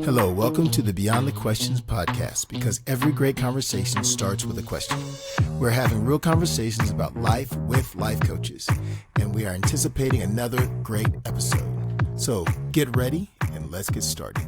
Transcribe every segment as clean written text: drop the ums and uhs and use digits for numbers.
Hello, welcome to the Beyond the Questions podcast, because every great conversation starts with a question. We're having real conversations about life with life coaches, and we are anticipating another great episode. So get ready and let's get started.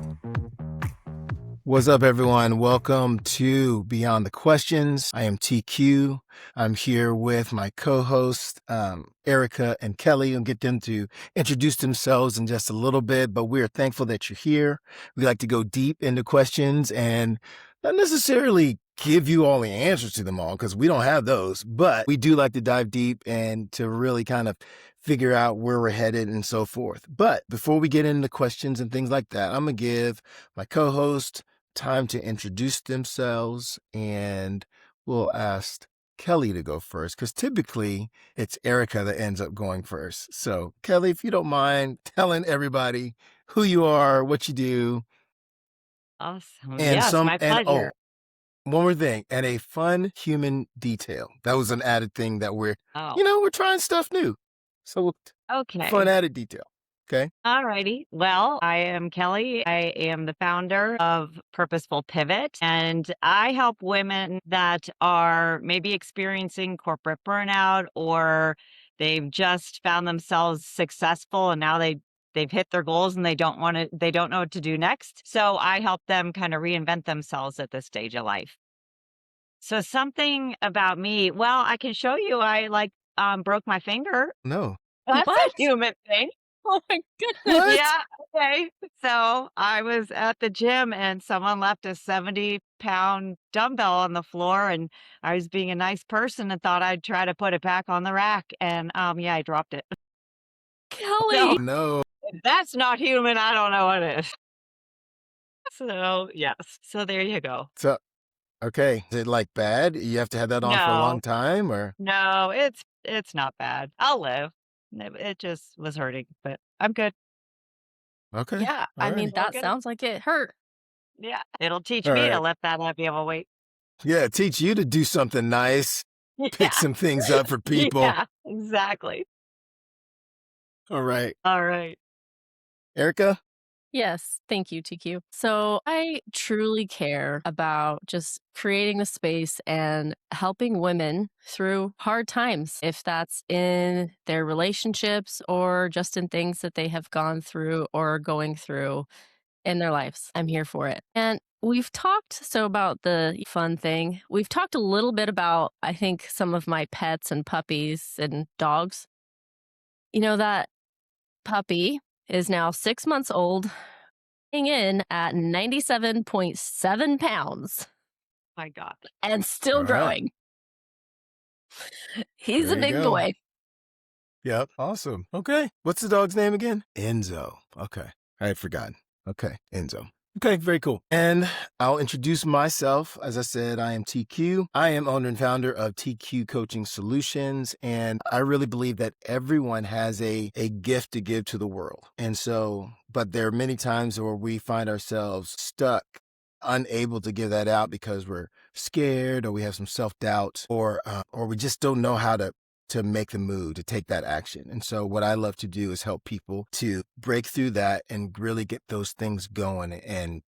What's up, everyone? Welcome to Beyond the Questions. I am TQ. I'm here with my co-hosts, Ericka and Kellie, and get them to introduce themselves in just a little bit, but we are thankful that you're here. We like to go deep into questions and not necessarily give you all the answers to them all, because we don't have those, but we do like to dive deep and to really kind of figure out where we're headed and so forth. But before we get into questions and things like that, I'm going to give my co-host time to introduce themselves, and we'll ask Kellie to go first, because typically it's Ericka that ends up going first. So Kellie, if you don't mind telling everybody who you are, what you do, Awesome. and Yes, my pleasure. one more thing, and a fun human detail. That was an added thing that we're Oh, trying stuff new. So fun okay. added detail. Okay. All righty. Well, I am Kellie. I am the founder of Purposeful Pivot, and I help women that are maybe experiencing corporate burnout, or they've just found themselves successful and now they've hit their goals and they don't know what to do next. So I help them kind of reinvent themselves at this stage of life. So something about me, well, I can show you broke my finger. No. That's a What? human thing. Oh my goodness. What? Yeah, okay. So I was at the gym and someone left a 70-pound dumbbell on the floor, and I was being a nice person and thought I'd try to put it back on the rack, and yeah, I dropped it. So Kellie. No. if that's not human, I don't know what is. So yes. So there you go. So okay. Is it like bad? You have to have that on for a long No, time, or? no, it's not bad. I'll live. It just was hurting, but I'm good. Okay. Yeah, All I mean, right. All that good. sounds like it hurt. Yeah. It'll teach All me to right. let that be able to wait. Yeah. Teach you to do something nice, pick Yeah. some things up for people. Yeah, exactly. All right. All right. Ericka? Yes, thank you, TQ. So I truly care about just creating the space and helping women through hard times, if that's in their relationships or just in things that they have gone through or going through in their lives. I'm here for it. And we've talked about the fun thing. We've talked a little bit about, I think, some of my pets and puppies and dogs. That puppy is now 6 months old, weighing in at 97.7 pounds My God. and still All right. growing. He's There a you big go. boy. Yep. Awesome. Okay. What's the dog's name again? Enzo. Okay. I had forgotten. Okay. Enzo. Okay. Very cool. And I'll introduce myself. As I said, I am TQ. I am owner and founder of TQ Coaching Solutions. And I really believe that everyone has a gift to give to the world. And so, but there are many times where we find ourselves stuck, unable to give that out because we're scared, or we have some self-doubt, or we just don't know how to make the move, to take that action. And so what I love to do is help people to break through that and really get those things going and,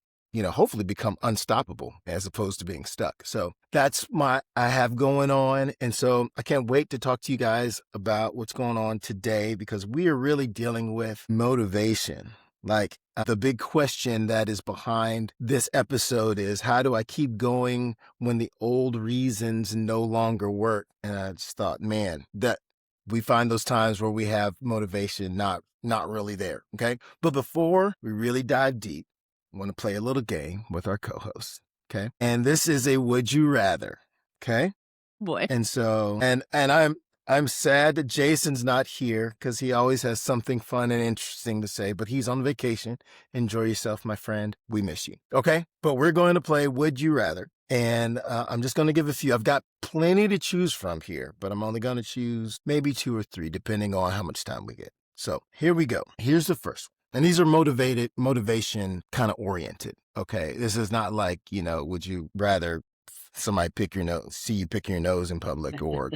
hopefully become unstoppable as opposed to being stuck. So that's I have going on. And so I can't wait to talk to you guys about what's going on today, because we are really dealing with motivation. Like, the big question that is behind this episode is, how do I keep going when the old reasons no longer work? And I just thought, man, that we find those times where we have motivation not really there. Okay. But before we really dive deep, I want to play a little game with our co-hosts. Okay. And this is a would you rather. Okay. Boy. And so, and I'm sad that Jason's not here, because he always has something fun and interesting to say, but he's on vacation. Enjoy yourself, my friend. We miss you. Okay. But we're going to play Would You Rather. And I'm just going to give a few. I've got plenty to choose from here, but I'm only going to choose maybe 2 or 3, depending on how much time we get. So here we go. Here's the first one. And these are motivation kind of oriented. Okay. This is not like, would you rather somebody see you picking your nose in public, or,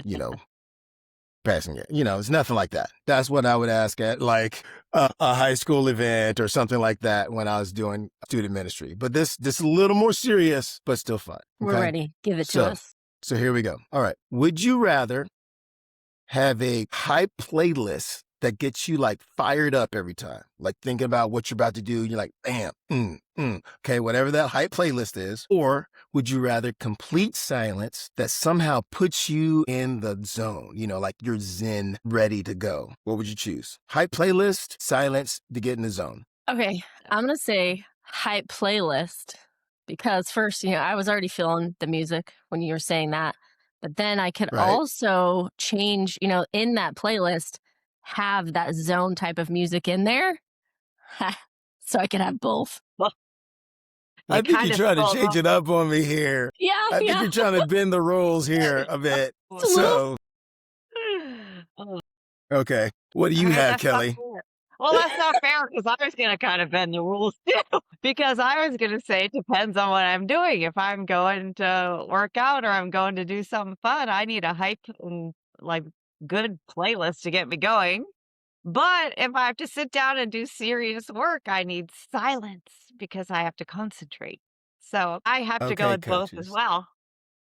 passing it. It's nothing like that. That's what I would ask at like a high school event or something like that when I was doing student ministry. But this is a little more serious, but still fun. We're Okay? ready. Give it to So, us. so here we go. All right. Would you rather have a hype playlist that gets you like fired up every time, like thinking about what you're about to do? You're like, bam, okay, whatever that hype playlist is. Or would you rather complete silence that somehow puts you in the zone, like you're zen, ready to go? What would you choose? Hype playlist, silence to get in the zone. Okay, I'm going to say hype playlist because first, I was already feeling the music when you were saying that. But then I could Right? also change, in that playlist, have that zone type of music in there. So I could have both. Well, I you think kind you're of trying to spelled change it up on me here. Yeah, I think yeah. you're trying to bend the rules here a bit. It's a little. So, Oh, okay. What do all you right, have, that's not Kelly? fair. Well, that's not fair because I was going to kind of bend the rules too. Because I was going to say it depends on what I'm doing. If I'm going to work out or I'm going to do something fun, I need a hype and like good playlist to get me going. But if I have to sit down and do serious work, I need silence because I have to concentrate. So I have to go Okay, with both as coaches. well.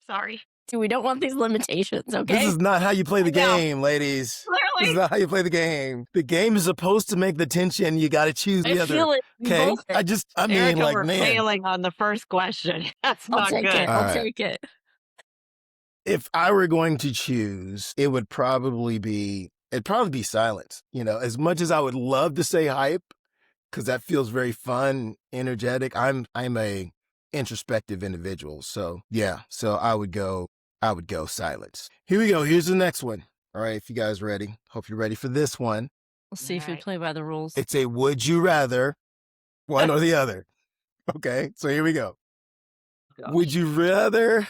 Sorry. We don't want these limitations, This okay? is not how you play the I know. game, ladies. This is Clearly. not how you play the game. The game is supposed to make the tension. You got to choose I the other. feel it. We Okay? both. I mean, Ericka, like, we're man, failing on the first question. That's I'll not take good. it. All I'll right. take it. If I were going to choose, it'd probably be silence. As much as I would love to say hype, because that feels very fun, energetic. I'm a introspective individual. So yeah. So I would go silence. Here we go. Here's the next one. All right, if you guys ready. Hope you're ready for this one. We'll see if we Alright. play by the rules. It's a would you rather, one or the other. Okay, so here we go. Would you rather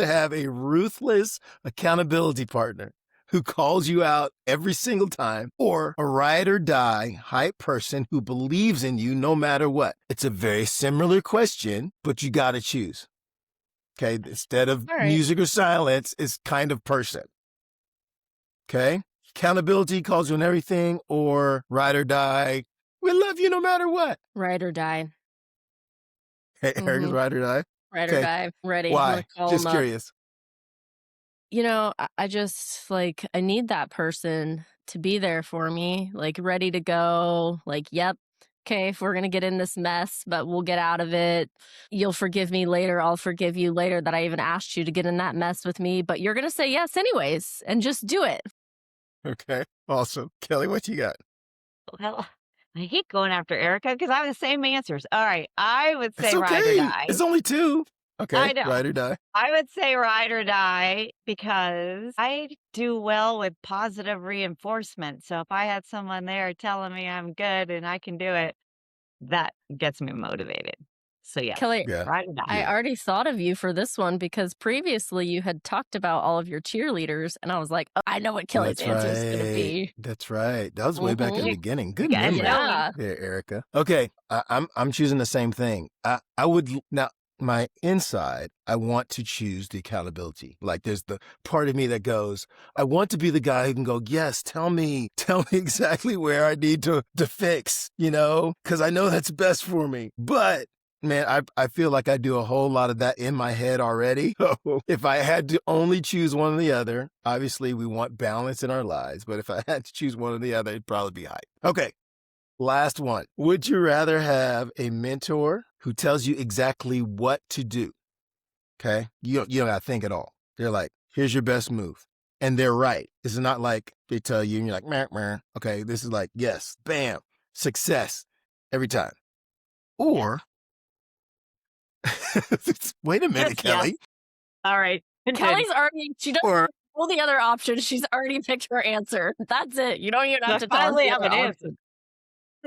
have a ruthless accountability partner who calls you out every single time, or a ride or die hype person who believes in you no matter what? It's a very similar question, but you got to choose. Okay, instead of All right. music or silence, it's kind of person. Okay, accountability calls you on everything, or ride or die, we love you no matter what. Ride or die. Hey, Ericka's ride or die. Ride or Okay. die. Ready. I'm Why? gonna call Just 'em up. curious. I just I need that person to be there for me, like ready to go. Like, yep. Okay, if we're going to get in this mess, but we'll get out of it. You'll forgive me later. I'll forgive you later that I even asked you to get in that mess with me, but you're going to say yes anyways and just do it. Okay, awesome. Kelly, what you got? Well, I hate going after Ericka because I have the same answers. All right. I would say It's ride or okay. die. It's only two. Okay, I know. ride or die. I would say ride or die because I do well with positive reinforcement. So if I had someone there telling me I'm good and I can do it, that gets me motivated. So yes, Kelly, Yeah. ride or die. I already thought of you for this one because previously you had talked about all of your cheerleaders, and I was like, oh, I know what Kelly's answer is going to be. That's right. That was way back in the Mhm. beginning. Good Yeah, memory. Yeah. There, Ericka. Okay, I'm choosing the same thing. I would now. My inside, I want to choose the accountability. Like there's the part of me that goes, I want to be the guy who can go, yes, tell me exactly where I need to fix, because I know that's best for me. But man, I feel like I do a whole lot of that in my head already. So if I had to only choose one or the other, obviously we want balance in our lives. But if I had to choose one or the other, it'd probably be hype. Okay. Last one. Would you rather have a mentor who tells you exactly what to do? Okay. You don't got to think at all. They're like, here's your best move. And they're right. It's not like they tell you and you're like, meh, meh. Okay. This is like, yes, bam, success every time. Or, wait a minute, Yes, Kelly. yes. All right. Kelly's already, she doesn't Or, all the other options. She's already picked her answer. That's it. You don't even have to tell us finally the have other an answer. options.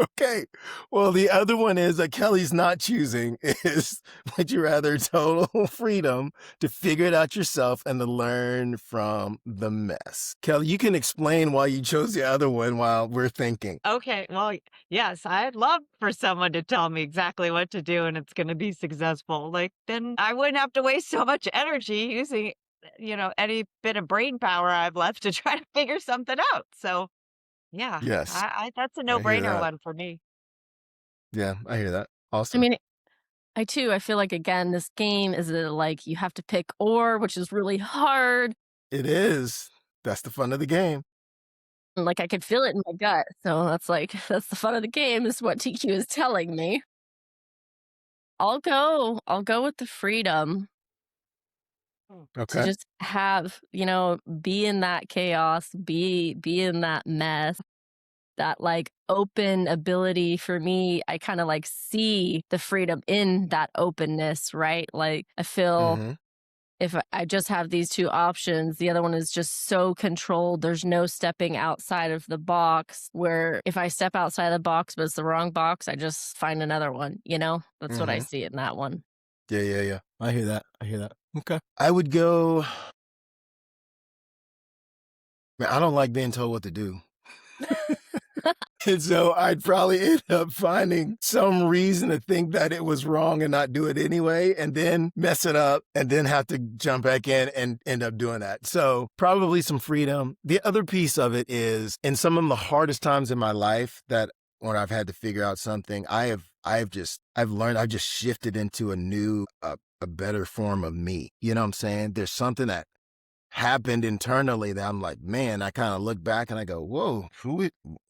okay. Well, the other one is that Kelly's not choosing is would you rather total freedom to figure it out yourself and to learn from the mess? Kelly, you can explain why you chose the other one while we're thinking. Okay. Well, yes, I'd love for someone to tell me exactly what to do and it's going to be successful. Like, then I wouldn't have to waste so much energy using any bit of brain power I've left to try to figure something out. So yeah, Yes, I that's a I hear no-brainer that. one for me. Yeah, I hear that. I Awesome. mean, I feel like, again, this game is like you have to pick or, which is really hard. It is. That's the fun of the game. And like I could feel it in my gut. So that's like, that's the fun of the game, is what TQ is telling me. I'll go with the freedom Mm. to Okay. just have, be in that chaos, be in that mess, that like open ability for me. I kind of like see the freedom in that openness, right? Like I feel Mm-hmm. if I just have these two options, the other one is just so controlled. There's no stepping outside of the box, where if I step outside the box, but it's the wrong box, I just find another one, That's what I Mm-hmm. see in that one. Yeah, yeah, yeah. I hear that. I hear that. Okay. I would go. Man, I don't like being told what to do. And so I'd probably end up finding some reason to think that it was wrong and not do it anyway, and then mess it up and then have to jump back in and end up doing that. So probably some freedom. The other piece of it is in some of the hardest times in my life that when I've had to figure out something, I've learned, I've just shifted into a better form of me. You know what I'm saying? There's something that happened internally that I'm like, man, I kind of look back and I go, whoa,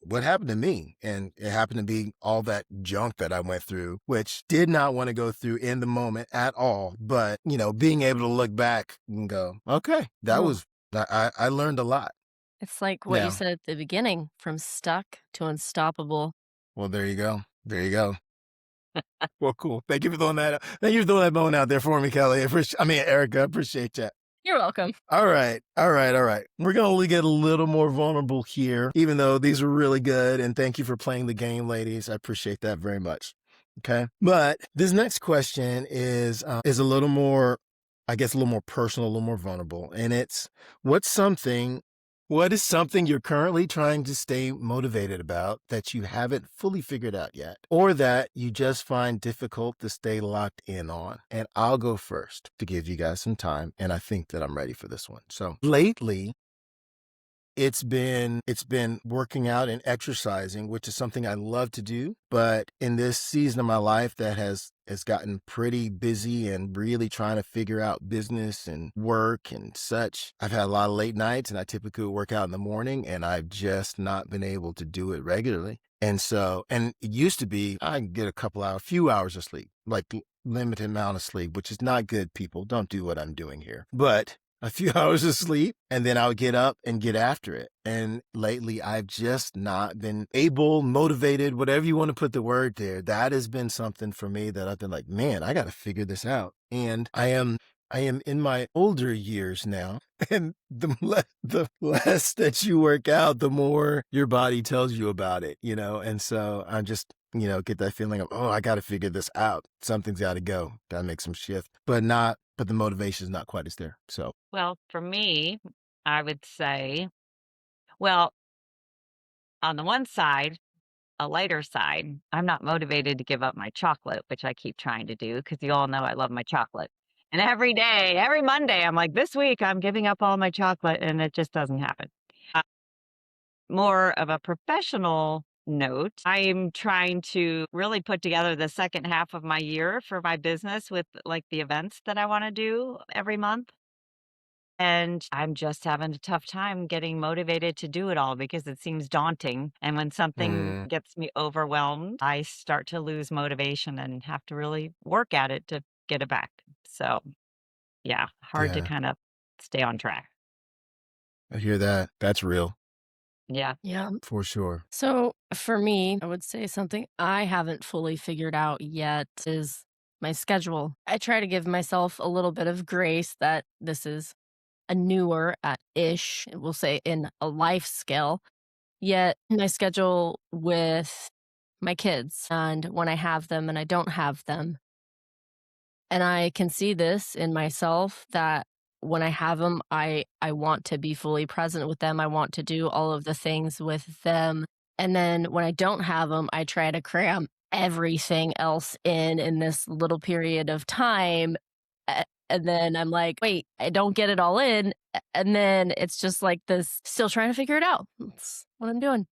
what happened to me? And it happened to be all that junk that I went through, which did not want to go through in the moment at all. But, being able to look back and go, okay, Oh, I learned a lot. it's like what you Now, said at the beginning, from stuck to unstoppable. well, there you go. There you go. Well, cool. Thank you for throwing that. Thank you for throwing that bone out there for me, Kelly. Erica, appreciate that. You're welcome. All right. All right. All right. We're going to get a little more vulnerable here, even though these are really good. And thank you for playing the game, ladies. I appreciate that very much. Okay. But this next question is a little more, I guess, a little more personal, a little more vulnerable. And it's what's something, what is something you're currently trying to stay motivated about that you haven't fully figured out yet, or that you just find difficult to stay locked in on? And I'll go first to give you guys some time. And I think that I'm ready for this one. So lately, it's been working out and exercising, which is something I love to do. But in this season of my life that has gotten pretty busy and really trying to figure out business and work and such, I've had a lot of late nights, and I typically work out in the morning, and I've just not been able to do it regularly. And it used to be I can get few hours of sleep, like limited amount of sleep, which is not good. People don't do what I'm doing here, but a few hours of sleep, and then I would get up and get after it. And lately, I've just not been able, motivated, whatever you want to put the word there. That has been something for me that I've been like, man, I got to figure this out. And I am in my older years now, and the less that you work out, the more your body tells you about it, And so I just, get that feeling of, oh, I got to figure this out. Something's got to go. Got to make some shift, but the motivation is not quite as there. So, Well, for me, I would say, well, on the one side, a lighter side, I'm not motivated to give up my chocolate, which I keep trying to do because you all know I love my chocolate. And every day, every Monday, I'm like, this week I'm giving up all my chocolate, and it just doesn't happen. Uh, More of a professional note, I'm trying to really put together the second half of my year for my business with like the events that I want to do every month. And I'm just having a tough time getting motivated to do it all because it seems daunting. And when something mm, gets me overwhelmed, I start to lose motivation and have to really work at it to get it back. So, yeah, hard to yeah, kind of stay on track. I hear that. That's real Yeah. Yeah. for sure. So for me, I would say something I haven't fully figured out yet is my schedule. I try to give myself a little bit of grace that this is a newer ish, we'll say, in a life scale. Yet my schedule with my kids and when I have them and I don't have them. And I can see this in myself that when I have them, I want to be fully present with them. I want to do all of the things with them. And then when I don't have them, I try to cram everything else in this little period of time. And then I'm like, wait, I don't get it all in. And then it's just like this, still trying to figure it out. That's what I'm doing.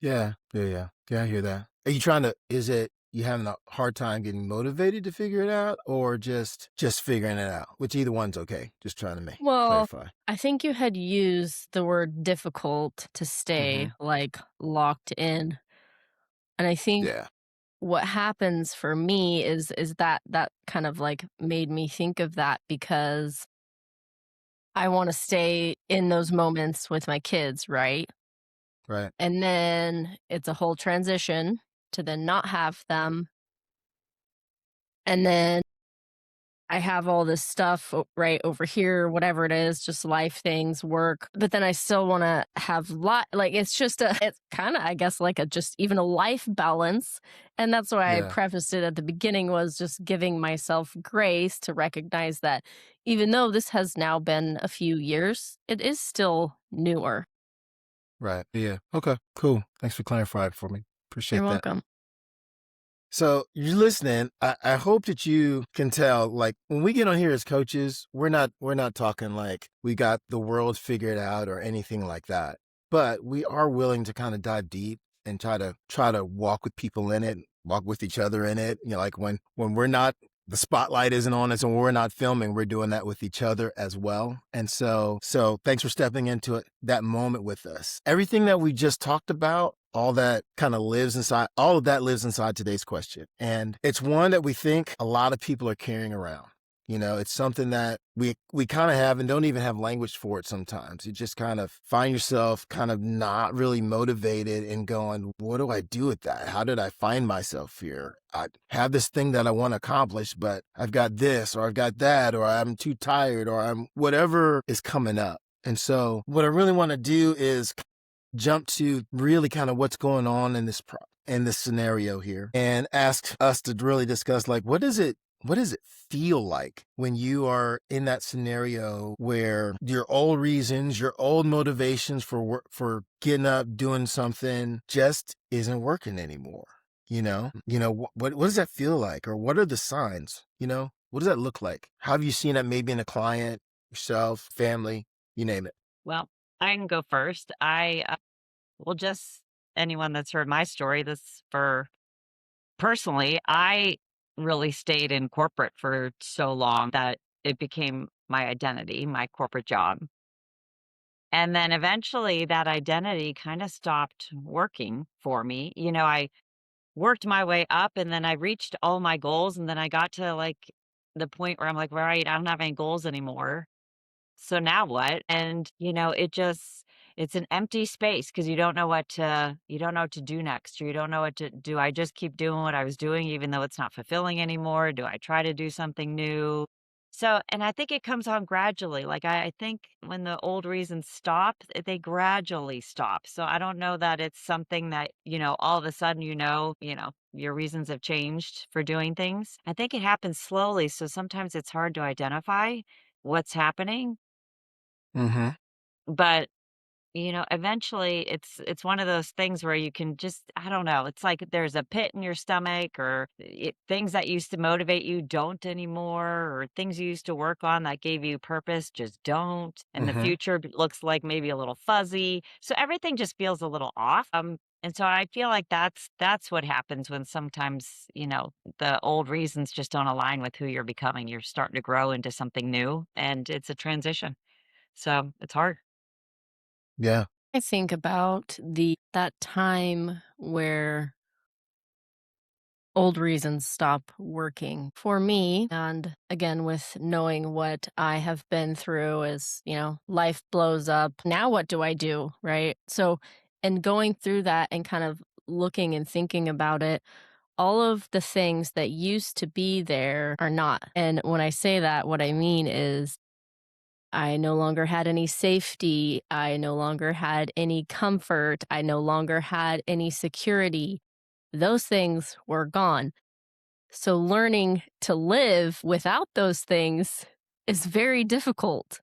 Yeah, yeah, yeah. Yeah, I hear that. Are you trying to is it you having a hard time getting motivated to figure it out or just figuring it out? Which either one's okay. Just trying to make Well, clarify. I think you had used the word difficult to stay Mhm. like locked in. And I think Yeah. what happens for me is that kind of like made me think of that because I want to stay in those moments with my kids, right? Right. And then it's a whole transition to then not have them. And then I have all this stuff right over here, whatever it is, just life things, work. But then I still want to have like it's just it's kind of I guess like a just even a life balance. And that's why I Yeah. prefaced it at the beginning was just giving myself grace to recognize that even though this has now been a few years, it is still newer. Right. Yeah. Okay. Cool. Thanks for clarifying for me. You're Appreciate that. welcome. So you're listening. I hope that you can tell, like when we get on here as coaches, we're not talking like we got the world figured out or anything like that. But we are willing to kind of dive deep and try to walk with people in it, walk with each other in it. You know, like when we're not the spotlight isn't on us and we're not filming, we're doing that with each other as well. And so thanks for stepping into it, that moment with us. Everything that we just talked about, all that kind of lives inside, all of that lives inside today's question. And it's one that we think a lot of people are carrying around. You know, it's something that we kind of have and don't even have language for it sometimes. You just kind of find yourself kind of not really motivated and going, what do I do with that? How did I find myself here? I have this thing that I want to accomplish, but I've got this or I've got that, or I'm too tired, or I'm whatever is coming up. And so what I really want to do is jump to really kind of what's going on in this scenario here and ask us to really discuss like what does it feel like when you are in that scenario where your old reasons, your old motivations for getting up, doing something just isn't working anymore? What does that feel like, or what are the signs? What does that look like? How have you seen that maybe in a client, yourself, family, you name it? Well, I can go first. Well, just anyone that's heard my story, this for personally, I really stayed in corporate for so long that it became my identity, my corporate job. And then eventually that identity kind of stopped working for me. I worked my way up and then I reached all my goals. And then I got to like the point where I'm like, right, I don't have any goals anymore. So now what? And, it's an empty space because you don't know what to do next, or you don't know what to do. I just keep doing what I was doing, even though it's not fulfilling anymore. Do I try to do something new? So, and I think it comes on gradually. Like, I think when the old reasons stop, they gradually stop. So I don't know that it's something that, all of a sudden, your reasons have changed for doing things. I think it happens slowly. So sometimes it's hard to identify what's happening, Mm-hmm. but eventually it's one of those things where you can just, I don't know, it's like there's a pit in your stomach, or things that used to motivate you don't anymore, or things you used to work on that gave you purpose just don't, and the Mm-hmm. future looks like maybe a little fuzzy. So everything just feels a little off. And so I feel like that's what happens when sometimes, the old reasons just don't align with who you're becoming. You're starting to grow into something new, and it's a transition. So it's hard. Yeah. I think about that time where old reasons stop working for me. And again, with knowing what I have been through as, life blows up. Now what do I do? Right. So, and going through that and kind of looking and thinking about it, all of the things that used to be there are not. And when I say that, what I mean is I no longer had any safety. I no longer had any comfort. I no longer had any security. Those things were gone. So learning to live without those things is very difficult.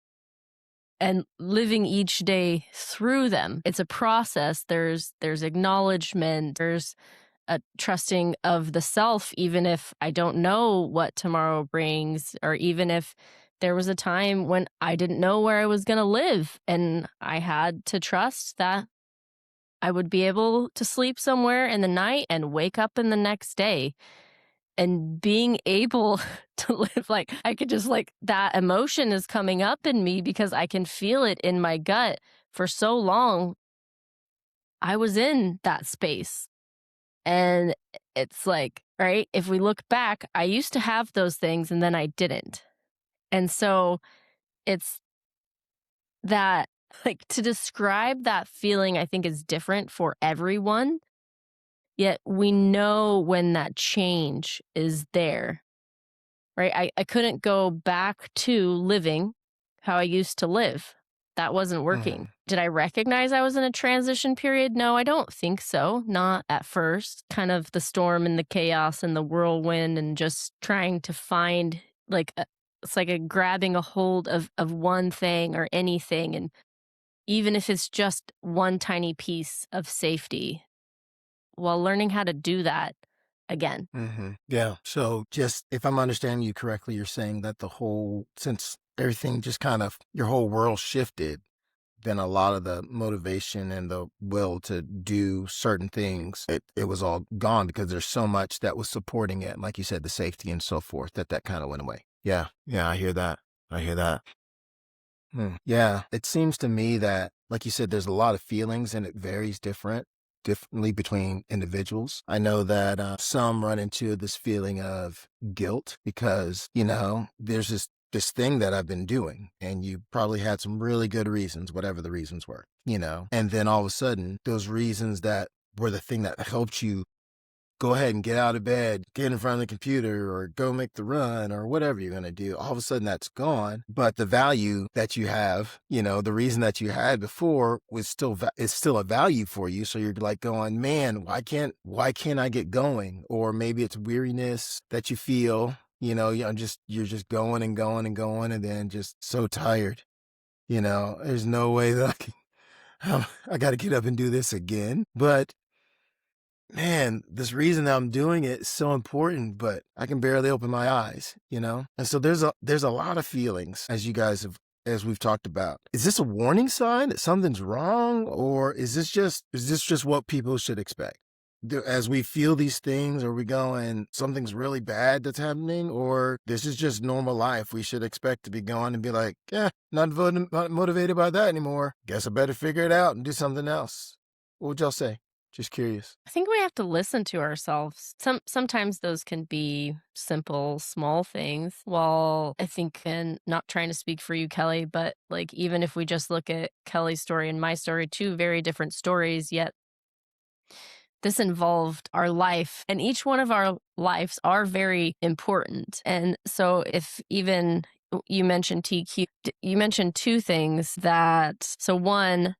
And living each day through them, it's a process. There's acknowledgement. There's a trusting of the self, even if I don't know what tomorrow brings, or even if there was a time when I didn't know where I was going to live and I had to trust that I would be able to sleep somewhere in the night and wake up in the next day. And being able to live, like, I could just, like, that emotion is coming up in me because I can feel it in my gut. For so long, I was in that space. And it's like, right? If we look back, I used to have those things and then I didn't. And so it's that, like, to describe that feeling, I think is different for everyone. Yet we know when that change is there, right? I couldn't go back to living how I used to live. That wasn't working. Mhm. Did I recognize I was in a transition period? No, I don't think so. Not at first. Kind of the storm and the chaos and the whirlwind and just trying to find it's like a grabbing a hold of one thing or anything. And even if it's just one tiny piece of safety, while learning how to do that again. Yeah. So just if I'm understanding you correctly, you're saying that since everything just kind of, your whole world shifted, then a lot of the motivation and the will to do certain things, it was all gone because there's so much that was supporting it. Like you said, the safety and so forth, that kind of went away. Yeah. Yeah. I hear that. I hear that. Yeah, it seems to me that, like you said, there's a lot of feelings and it varies differently between individuals. I know that some run into this feeling of guilt because, there's this thing that I've been doing and you probably had some really good reasons, whatever the reasons were, and then all of a sudden those reasons that were the thing that helped you go ahead and get out of bed, get in front of the computer, or go make the run, or whatever you're going to do. All of a sudden that's gone. But the value that you have, the reason that you had before is still a value for you. So you're like going, man, why can't I get going? Or maybe it's weariness that you feel, you're just going and going and going, and then just so tired. There's no way that I got to get up and do this again. But man, this reason that I'm doing it is so important, but I can barely open my eyes. And so there's a lot of feelings as we've talked about. Is this a warning sign that something's wrong, or is this just what people should expect? As we feel these things, are we going, something's really bad that's happening, or this is just normal life? We should expect to be going and be like, yeah, not motivated by that anymore. Guess I better figure it out and do something else. What would y'all say? Just curious. I think we have to listen to ourselves. Sometimes those can be simple, small things. While I think, and not trying to speak for you, Kellie, but like even if we just look at Kellie's story and my story, two very different stories, yet this involved our life, and each one of our lives are very important. And so if even you mentioned TQ, you mentioned two things so one,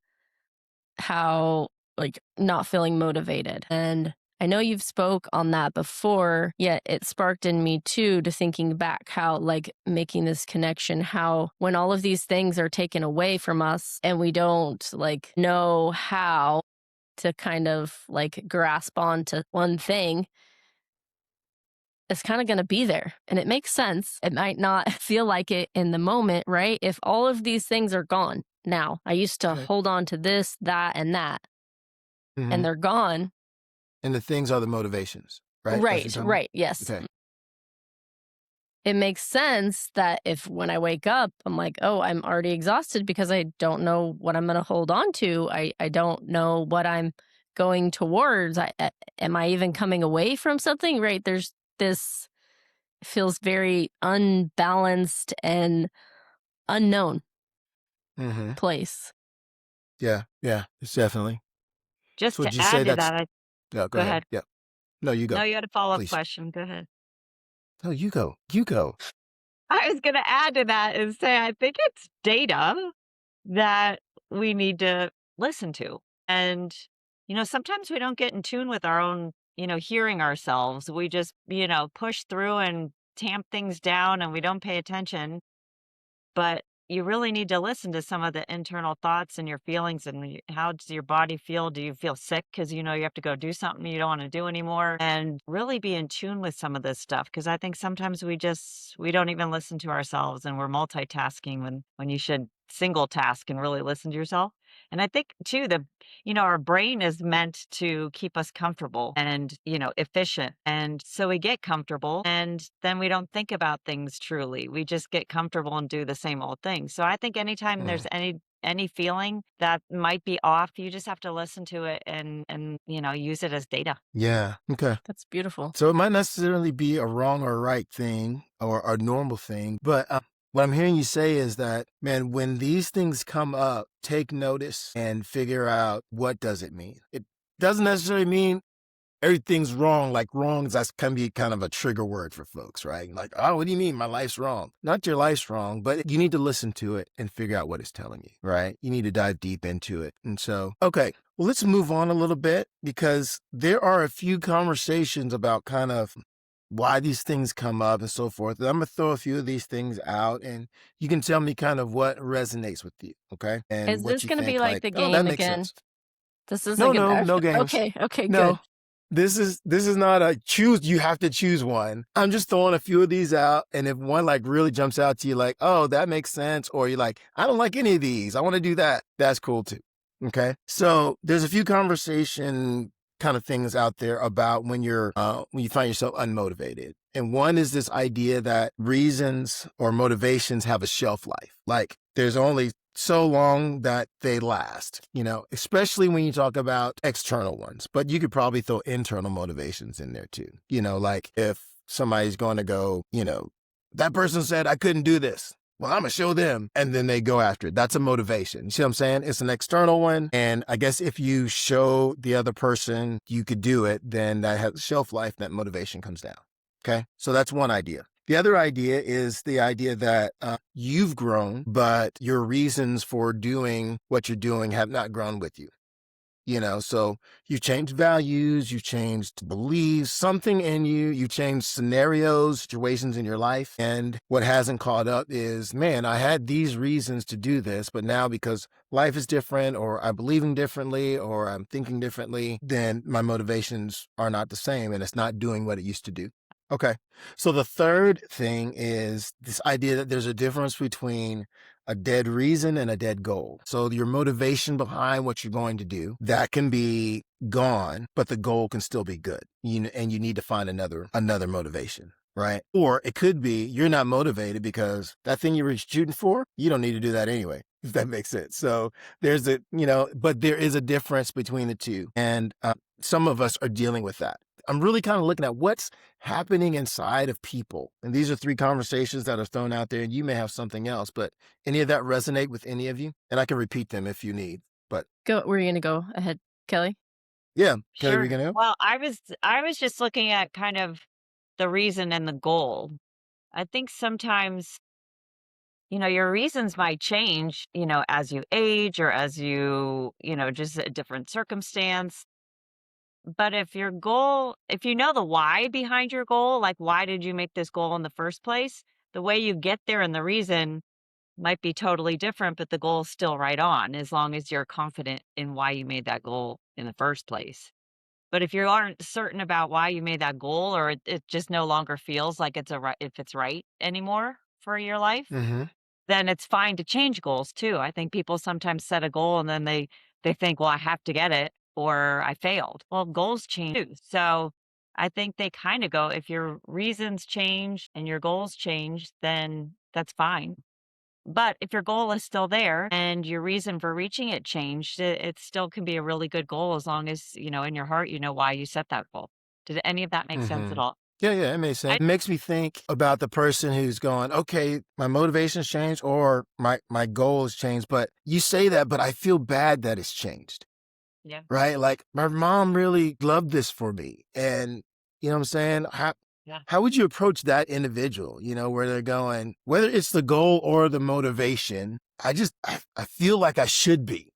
how like not feeling motivated. And I know you've spoke on that before, yet it sparked in me too to thinking back how like making this connection, how when all of these things are taken away from us and we don't like know how to kind of like grasp onto one thing, it's kind of going to be there. And it makes sense. It might not feel like it in the moment, right? If all of these things are gone now, I used to Okay. hold on to this, that, and that, Mm-hmm. and they're gone. And the things are the motivations, right? That's what you're talking about? Right. Yes. Okay. It makes sense that if when I wake up, I'm like, oh, I'm already exhausted because I don't know what I'm going to hold on to. I don't know what I'm going towards. Am I even coming away from something? Right. There's this feels very unbalanced and unknown Mm-hmm. place. Yeah. Yeah. It's definitely. Just So to would you say add to that's, that, yeah, go go ahead. ahead. Yeah. No, you No, go, you had a follow-up please. question. Go ahead. No, you go. You go. I was going to add to that and say I think it's data that we need to listen to. And, sometimes we don't get in tune with our own, hearing ourselves. We just, push through and tamp things down and we don't pay attention. But you really need to listen to some of the internal thoughts and your feelings and how does your body feel? Do you feel sick because you know you have to go do something you don't want to do anymore? And really be in tune with some of this stuff because I think sometimes we don't even listen to ourselves and we're multitasking when you should single task and really listen to yourself. And I think too our brain is meant to keep us comfortable and, efficient. And so we get comfortable and then we don't think about things truly. We just get comfortable and do the same old thing. So I think anytime Mm. there's any feeling that might be off, you just have to listen to it and use it as data. Yeah. Okay. That's beautiful. So it might necessarily be a wrong or right thing or a normal thing, but what I'm hearing you say is that, man, when these things come up, take notice and figure out what does it mean. It doesn't necessarily mean everything's wrong. Like wrong is, that can be kind of a trigger word for folks, right? Like, oh, what do you mean my life's wrong? Not your life's wrong, but you need to listen to it and figure out what it's telling you, right? You need to dive deep into it. And so, okay, well, let's move on a little bit because there are a few conversations about kind of why these things come up and so forth. And I'm going to throw a few of these things out and you can tell me kind of what resonates with you, okay? And Is what this you going to be think like like, the oh, that game makes again? sense. This is No, like no, no games. Okay, No. good. This is not a choose, you have to choose one. I'm just throwing a few of these out. And if one like really jumps out to you like, oh, that makes sense. Or you're like, I don't like any of these. I want to do that. That's cool too. Okay. So there's a few conversation kind of things out there about when you find yourself unmotivated. And one is this idea that reasons or motivations have a shelf life. Like there's only so long that they last, especially when you talk about external ones, but you could probably throw internal motivations in there too. Like if somebody's going to go, that person said I couldn't do this. Well, I'm going to show them. And then they go after it. That's a motivation. You see what I'm saying? It's an external one. And I guess if you show the other person you could do it, then that has a shelf life, that motivation comes down. Okay. So that's one idea. The other idea is the idea that you've grown, but your reasons for doing what you're doing have not grown with you. So you've changed values, you've changed beliefs, something in you, you changed scenarios, situations in your life. And what hasn't caught up is, man, I had these reasons to do this, but now because life is different or I'm believing differently or I'm thinking differently, then my motivations are not the same and it's not doing what it used to do. Okay. So the third thing is this idea that there's a difference between a dead reason and a dead goal. So your motivation behind what you're going to do, that can be gone, but the goal can still be good. And you need to find another motivation, right? Or it could be you're not motivated because that thing you were shooting for, you don't need to do that anyway, if that makes sense. So there's but there is a difference between the two. And some of us are dealing with that. I'm really kind of looking at what's happening inside of people. And these are 3 conversations that are thrown out there. And you may have something else, but any of that resonate with any of you? And I can repeat them if you need, but. Where are you going to go ahead, Kelly? Yeah. Kellie, Sure. we gonna go? Well, I was just looking at kind of the reason and the goal. I think sometimes your reasons might change, as you age or as just a different circumstance. But if you know the why behind your goal, like why did you make this goal in the first place, the way you get there and the reason might be totally different, but the goal is still right on as long as you're confident in why you made that goal in the first place. But if you aren't certain about why you made that goal or it just no longer feels like if it's right anymore for your life, Mm-hmm. then it's fine to change goals too. I think people sometimes set a goal and then they think, well, I have to get it or I failed. Well, goals change too. So I think they kind of go, if your reasons change and your goals change, then that's fine. But if your goal is still there and your reason for reaching it changed, it still can be a really good goal as long as, in your heart, you know why you set that goal. Did any of that make sense Mm-hmm. at all? Yeah, it makes sense. It makes me think about the person who's going, okay, my motivation's changed or my goal has changed, but you say that, but I feel bad that it's changed, Yeah. right? Like my mom really loved this for me. And you know what I'm saying? Yeah. How would you approach that individual, where they're going, whether it's the goal or the motivation, I feel like I should be.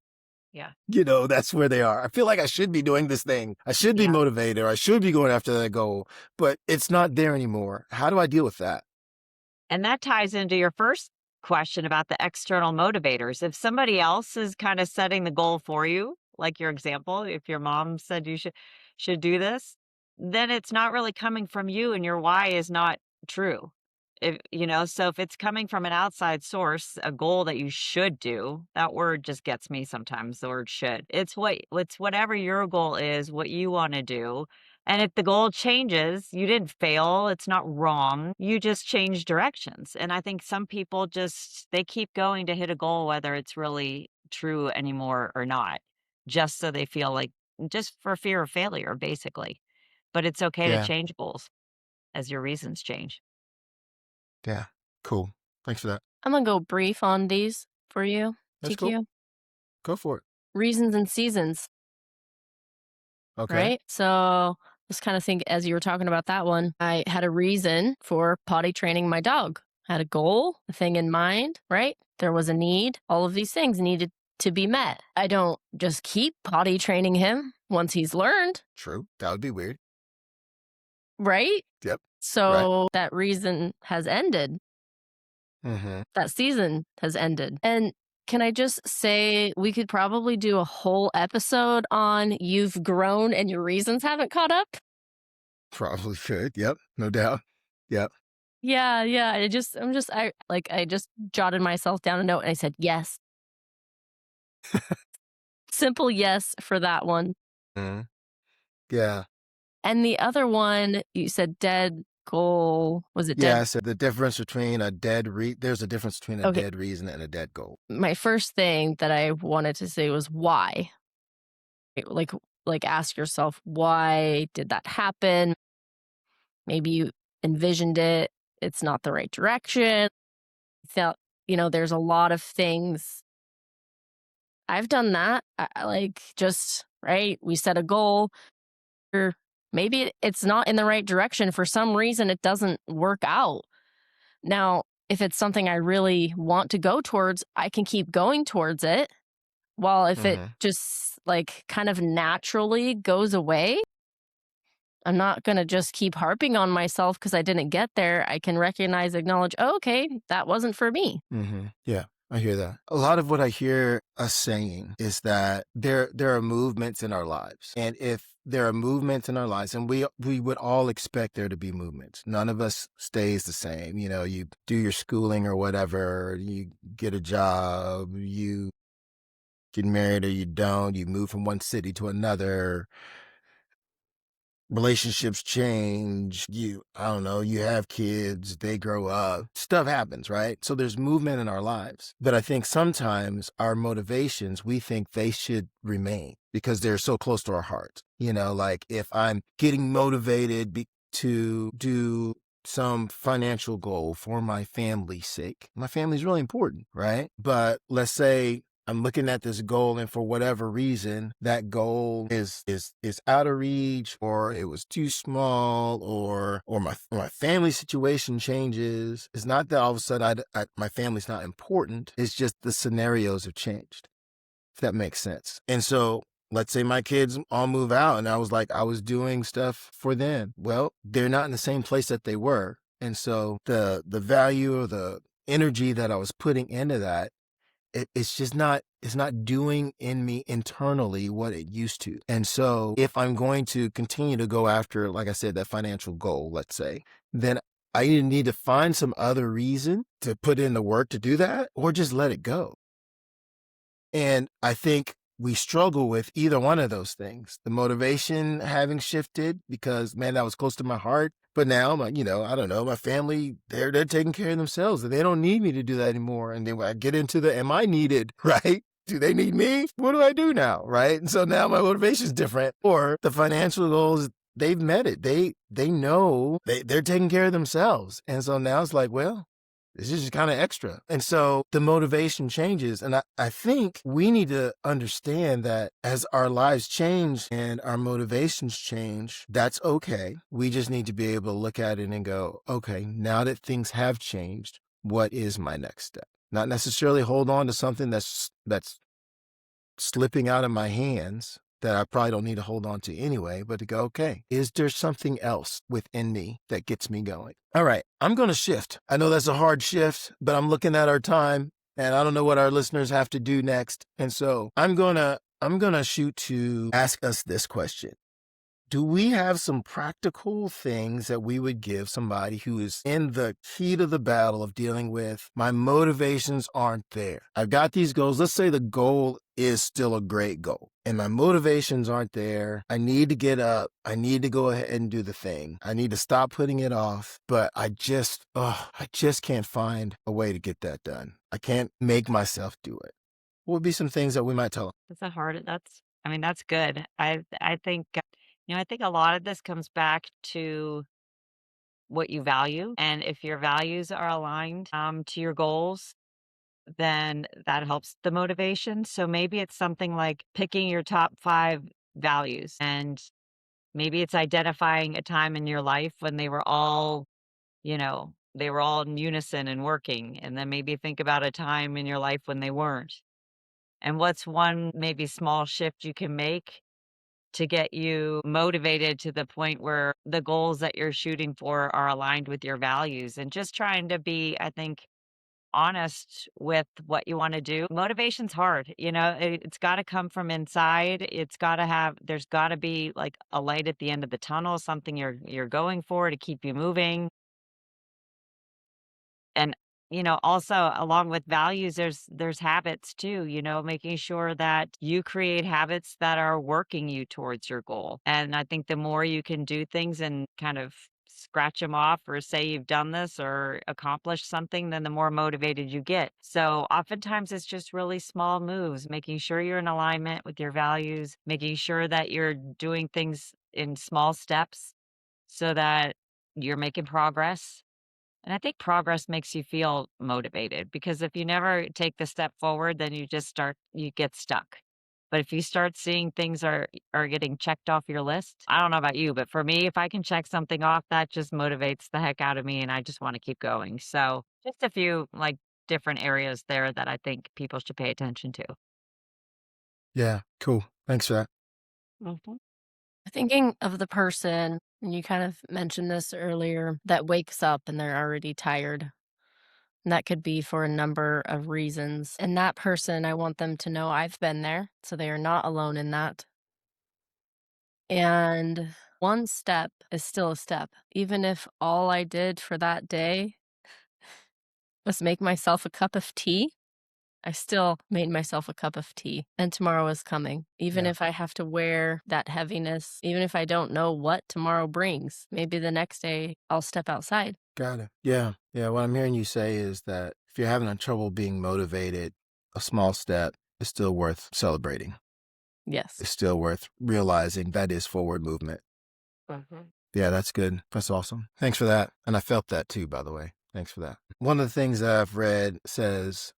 Yeah. That's where they are. I feel like I should be doing this thing. I should be Yeah. motivated or I should be going after that goal, but it's not there anymore. How do I deal with that? And that ties into your first question about the external motivators. If somebody else is kind of setting the goal for you, like your example, if your mom said you should do this, then it's not really coming from you and your why is not true. So if it's coming from an outside source, a goal that you should do, that word just gets me sometimes, the word should. It's whatever your goal is, what you want to do. And if the goal changes, you didn't fail, it's not wrong. You just change directions. And I think some people they keep going to hit a goal whether it's really true anymore or not, just so they feel like just for fear of failure, basically. But it's okay to Yeah. change goals as your reasons change. Yeah. Cool. Thanks for that. I'm gonna go brief on these for you, That's cool. TQ. Go for it. Reasons and seasons, Okay. right? So just kind of think as you were talking about that one, I had a reason for potty training my dog. I had a goal, a thing in mind, right? There was a need. All of these things needed to be met. I don't just keep potty training him once he's learned, True. That would be weird. right? Yep. So that reason has ended. Mm-hmm. That season has ended. And can I just say we could probably do a whole episode on you've grown and your reasons haven't caught up? Probably should. Yep. No doubt. Yep. Yeah, yeah. I just jotted myself down a note and I said yes. Simple yes for that one. Mm-hmm. Yeah. And the other one, you said dead goal. Was it Yeah. dead? So the difference between there's a difference between a Okay. dead reason and a dead goal. My first thing that I wanted to say was why. Like ask yourself, why did that happen? Maybe you envisioned it. It's not the right direction. Felt, there's a lot of things. I've done that. Right. We set a goal. Or maybe it's not in the right direction. For some reason, it doesn't work out. Now, if it's something I really want to go towards, I can keep going towards it. While if it just kind of naturally goes away, I'm not going to just keep harping on myself because I didn't get there. I can recognize, acknowledge, oh, okay, that wasn't for me. Mm-hmm. Yeah. I hear that. A lot of what I hear us saying is that there are movements in our lives. And if there are movements in our lives, and we would all expect there to be movements. None of us stays the same. You do your schooling or whatever, you get a job, you get married or you don't, you move from one city to another. Relationships change, I don't know, you have kids, they grow up, stuff happens, right? So there's movement in our lives. But I think sometimes our motivations, we think they should remain because they're so close to our heart. Like if I'm getting motivated to do some financial goal for my family's sake, my family's really important, right? But let's say I'm looking at this goal and for whatever reason, that goal is out of reach or it was too small or my family situation changes. It's not that all of a sudden my family's not important. It's just the scenarios have changed, if that makes sense. And so let's say my kids all move out and I was doing stuff for them. Well, they're not in the same place that they were. And so the value or the energy that I was putting into that, it's not doing in me internally what it used to. And so if I'm going to continue to go after, like I said, that financial goal, let's say, then I either need to find some other reason to put in the work to do that or just let it go. And I think we struggle with either one of those things. The motivation having shifted because, man, that was close to my heart. But now, I don't know, my family, they're taking care of themselves. They don't need me to do that anymore. And then when I get into am I needed, right? Do they need me? What do I do now, right? And so now my motivation is different. Or the financial goals, they've met it. They know they're taking care of themselves. And so now it's like, well, this is just kind of extra. And so the motivation changes. And I think we need to understand that as our lives change and our motivations change, that's okay. We just need to be able to look at it and go, okay, now that things have changed, what is my next step? Not necessarily hold on to something that's slipping out of my hands, that I probably don't need to hold on to anyway, but to go, okay, is there something else within me that gets me going? All right, I'm going to shift. I know that's a hard shift, but I'm looking at our time and I don't know what our listeners have to do next. And so I'm going to shoot to ask us this question. Do we have some practical things that we would give somebody who is in the heat of the battle of dealing with, my motivations aren't there? I've got these goals. Let's say the goal is still a great goal and my motivations aren't there. I need to get up. I need to go ahead and do the thing. I need to stop putting it off, but I just can't find a way to get that done. I can't make myself do it. What would be some things that we might tell them? That's good. I think, I think a lot of this comes back to what you value. And if your values are aligned to your goals, then that helps the motivation. So maybe it's something like picking your top 5 values, and maybe it's identifying a time in your life when they were all in unison and working. And then maybe think about a time in your life when they weren't. And what's one maybe small shift you can make to get you motivated to the point where the goals that you're shooting for are aligned with your values, and just trying to be, I think, honest with what you want to do. Motivation's hard. It's got to come from inside. There's got to be like a light at the end of the tunnel, something you're going for to keep you moving. And also along with values, there's habits too, making sure that you create habits that are working you towards your goal. And I think the more you can do things and kind of scratch them off or say you've done this or accomplished something, then the more motivated you get. So oftentimes it's just really small moves, making sure you're in alignment with your values, making sure that you're doing things in small steps so that you're making progress. And I think progress makes you feel motivated, because if you never take the step forward, then you get stuck. But if you start seeing things are getting checked off your list, I don't know about you, but for me, if I can check something off, that just motivates the heck out of me and I just want to keep going. So just a few like different areas there that I think people should pay attention to. Yeah, cool. Thanks for that. Mhm. Thinking of the person, and you kind of mentioned this earlier, that wakes up and they're already tired. And that could be for a number of reasons. And that person, I want them to know I've been there, so they are not alone in that. And one step is still a step. Even if all I did for that day was make myself a cup of tea, I still made myself a cup of tea, and tomorrow is coming. Even Yeah. if I have to wear that heaviness, even if I don't know what tomorrow brings, maybe the next day I'll step outside. Got it. Yeah. Yeah. What I'm hearing you say is that if you're having trouble being motivated, a small step is still worth celebrating. Yes. It's still worth realizing that is forward movement. Mhm. Yeah, that's good. That's awesome. Thanks for that. And I felt that too, by the way. Thanks for that. One of the things that I've read says,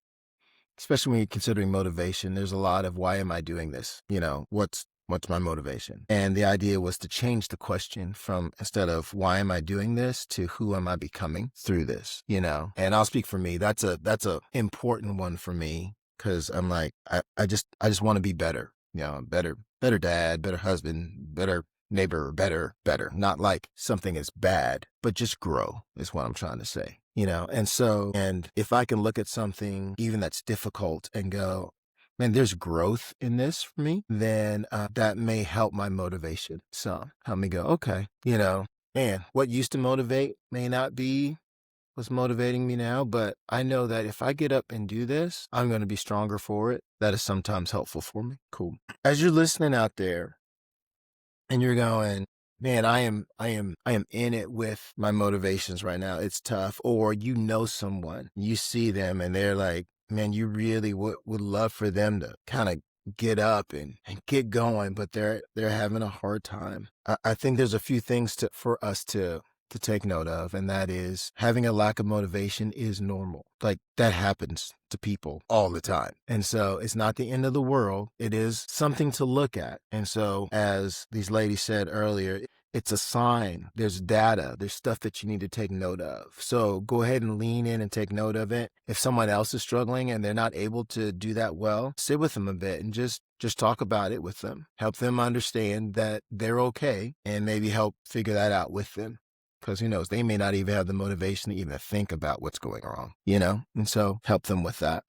especially when you're considering motivation, there's a lot of why am I doing this? What's my motivation? And the idea was to change the question from, instead of why am I doing this, to who am I becoming through this? And I'll speak for me. That's a important one for me, because I'm like, I just want to be better. Better dad, better husband, better neighbor, better. Not like something is bad, but just grow is what I'm trying to say. And if I can look at something even that's difficult and go, man, there's growth in this for me, then that may help my motivation. So help me go, okay, man, what used to motivate may not be what's motivating me now, but I know that if I get up and do this, I'm going to be stronger for it. That is sometimes helpful for me. Cool. As you're listening out there and you're going, man, I am in it with my motivations right now. It's tough. Or someone, you see them and they're like, man, you really would love for them to kind of get up and get going, but they're having a hard time. I think there's a few things for us to take note of, and that is having a lack of motivation is normal. Like, that happens to people all the time. And so it's not the end of the world. It is something to look at. And so, as these ladies said earlier, it's a sign. There's data. There's stuff that you need to take note of. So go ahead and lean in and take note of it. If someone else is struggling and they're not able to do that well, sit with them a bit and just talk about it with them. Help them understand that they're okay and maybe help figure that out with them. Because who knows, they may not even have the motivation to even think about what's going wrong, And so help them with that.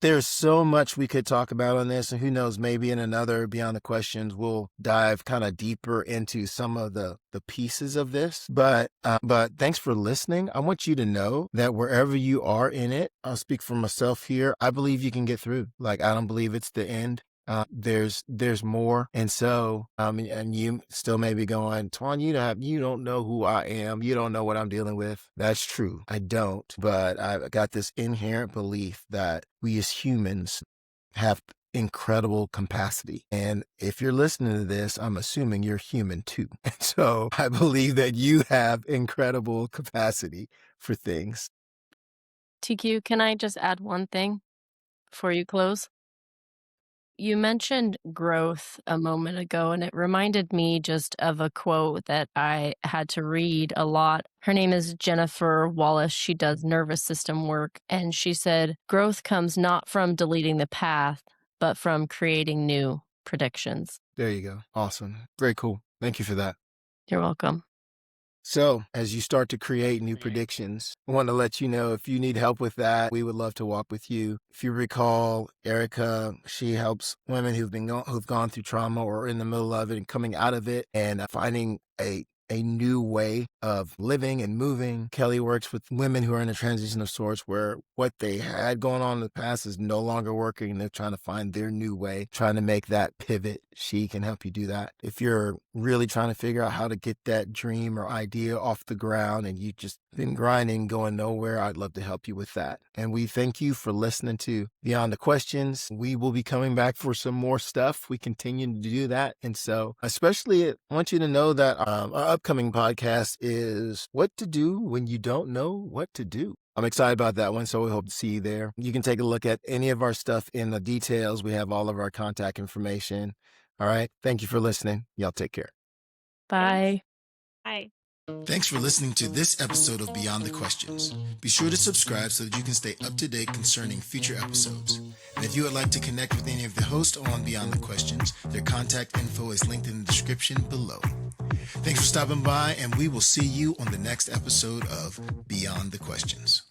There's so much we could talk about on this, and who knows, maybe in another Beyond the Questions, we'll dive kind of deeper into some of the pieces of this. But thanks for listening. I want you to know that wherever you are in it, I'll speak for myself here. I believe you can get through. Like, I don't believe it's the end. There's more. And so, and you still may be going, Twan, you don't know who I am. You don't know what I'm dealing with. That's true. I don't, but I've got this inherent belief that we as humans have incredible capacity. And if you're listening to this, I'm assuming you're human too. And so I believe that you have incredible capacity for things. TQ, can I just add one thing before you close? You mentioned growth a moment ago, and it reminded me just of a quote that I had to read a lot. Her name is Jennifer Wallace. She does nervous system work, and she said, growth comes not from deleting the path, but from creating new predictions. There you go. Awesome. Very cool. Thank you for that. You're welcome. So as you start to create new predictions, I want to let you know if you need help with that, we would love to walk with you. If you recall, Ericka, she helps women who've gone through trauma or are in the middle of it and coming out of it and finding a new way of living and moving. Kellie works with women who are in a transition of sorts where what they had going on in the past is no longer working and they're trying to find their new way, trying to make that pivot. She can help you do that. If you're really trying to figure out how to get that dream or idea off the ground and you just been grinding, going nowhere, I'd love to help you with that. And we thank you for listening to Beyond the Questions. We will be coming back for some more stuff. We continue to do that. And so especially I want you to know that our upcoming podcast is What to Do When You Don't Know What to Do. I'm excited about that one, so we hope to see you there. You can take a look at any of our stuff in the details. We have all of our contact information. All right. Thank you for listening. Y'all take care. Bye. Bye. Thanks for listening to this episode of Beyond the Questions. Be sure to subscribe so that you can stay up to date concerning future episodes. And if you would like to connect with any of the hosts on Beyond the Questions, their contact info is linked in the description below. Thanks for stopping by, and we will see you on the next episode of Beyond the Questions.